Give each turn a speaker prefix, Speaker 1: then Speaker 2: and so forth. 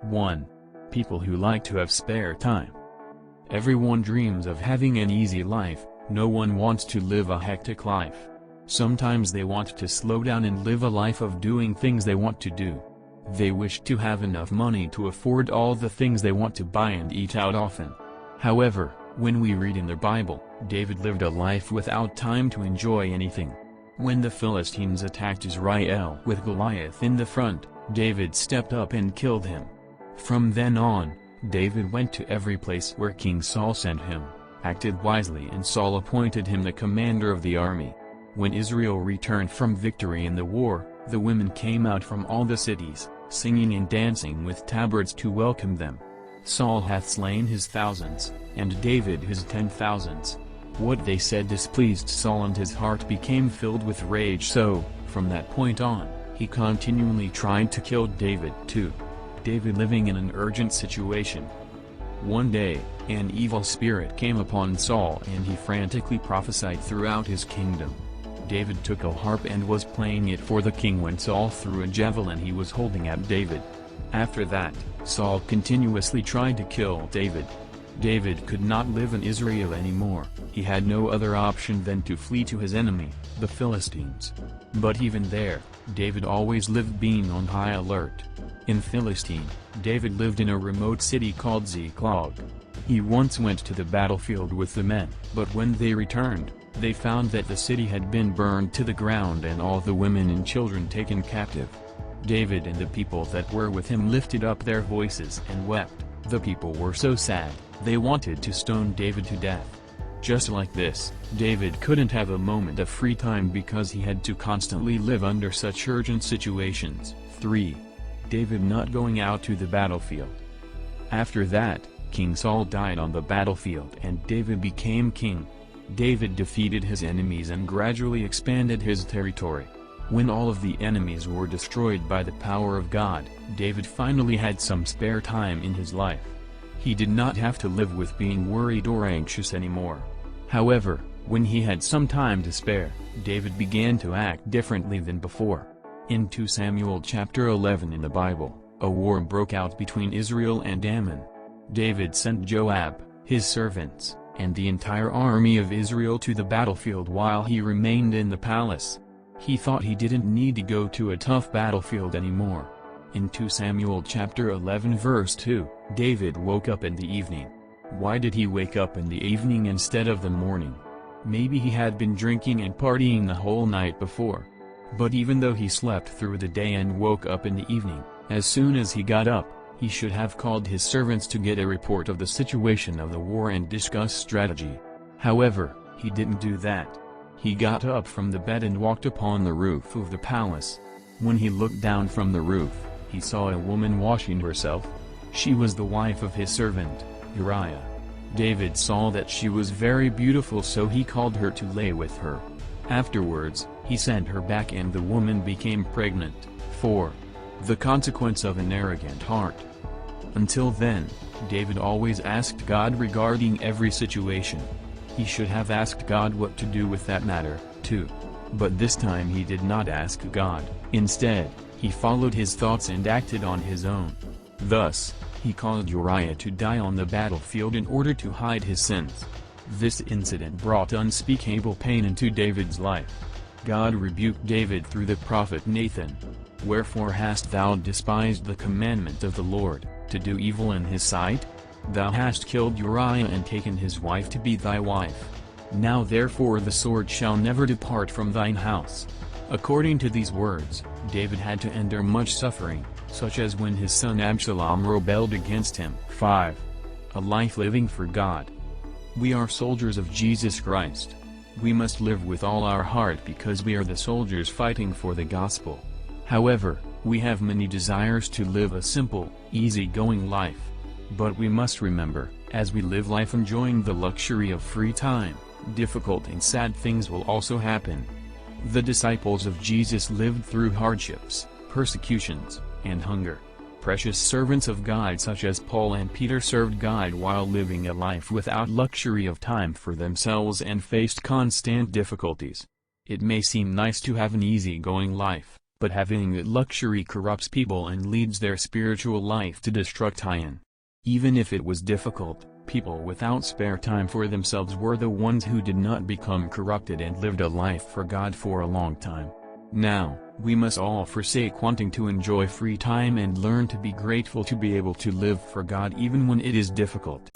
Speaker 1: 1. People who like to have spare time. Everyone dreams of having an easy life, no one wants to live a hectic life. Sometimes they want to slow down and live a life of doing things they want to do. They wish to have enough money to afford all the things they want to buy and eat out often. However, when we read in the Bible, David lived a life without time to enjoy anything. When the Philistines attacked Israel with Goliath in the front, David stepped up and killed him. From then on, David went to every place where King Saul sent him, acted wisely, and Saul appointed him the commander of the army. When Israel returned from victory in the war, the women came out from all the cities, singing and dancing with tabrets to welcome them. Saul hath slain his thousands, and David his 10,000s. What they said displeased Saul, and his heart became filled with rage, so, from that point on, he continually tried to kill David too. David living in an urgent situation. One day, an evil spirit came upon Saul and he frantically prophesied throughout his kingdom. David took a harp and was playing it for the king when Saul threw a javelin he was holding at David. After that, Saul continuously tried to kill David. David could not live in Israel anymore, he had no other option than to flee to his enemy, the Philistines. But even there, David always lived being on high alert. In Philistine, David lived in a remote city called Ziklag. He once went to the battlefield with the men, but when they returned, they found that the city had been burned to the ground and all the women and children taken captive. David and the people that were with him lifted up their voices and wept. The people were so sad, they wanted to stone David to death. Just like this, David couldn't have a moment of free time because he had to constantly live under such urgent situations. 3. David not going out to the battlefield. After that, King Saul died on the battlefield and David became king. David defeated his enemies and gradually expanded his territory. When all of the enemies were destroyed by the power of God, David finally had some spare time in his life. He did not have to live with being worried or anxious anymore. However, when he had some time to spare, David began to act differently than before. In 2 Samuel chapter 11 in the Bible, a war broke out between Israel and Ammon. David sent Joab, his servants, and the entire army of Israel to the battlefield while he remained in the palace. He thought he didn't need to go to a tough battlefield anymore. In 2 Samuel chapter 11 verse 2, David woke up in the evening. Why did he wake up in the evening instead of the morning? Maybe he had been drinking and partying the whole night before. But even though he slept through the day and woke up in the evening, as soon as he got up, he should have called his servants to get a report of the situation of the war and discuss strategy. However, he didn't do that. He got up from the bed and walked upon the roof of the palace. When he looked down from the roof, he saw a woman washing herself. She was the wife of his servant, Uriah. David saw that she was very beautiful, so he called her to lay with her. Afterwards, he sent her back and the woman became pregnant. 4. The consequence of an arrogant heart. Until then, David always asked God regarding every situation. He should have asked God what to do with that matter, too. But this time he did not ask God. Instead, he followed his thoughts and acted on his own. Thus, he caused Uriah to die on the battlefield in order to hide his sins. This incident brought unspeakable pain into David's life. God rebuked David through the prophet Nathan. Wherefore hast thou despised the commandment of the Lord, to do evil in his sight? Thou hast killed Uriah and taken his wife to be thy wife. Now therefore the sword shall never depart from thine house. According to these words, David had to endure much suffering, such as when his son Absalom rebelled against him. 5. A life living for God. We are soldiers of Jesus Christ. We must live with all our heart because we are the soldiers fighting for the gospel. However, we have many desires to live a simple, easy-going life. But we must remember, as we live life enjoying the luxury of free time, difficult and sad things will also happen. The disciples of Jesus lived through hardships, persecutions, and hunger. Precious servants of God such as Paul and Peter served God while living a life without luxury of time for themselves and faced constant difficulties. It may seem nice to have an easy-going life, But having that luxury corrupts people and leads their spiritual life to destruction. Even if it was difficult, people without spare time for themselves were the ones who did not become corrupted and lived a life for God for a long time. Now, we must all forsake wanting to enjoy free time and learn to be grateful to be able to live for God even when it is difficult.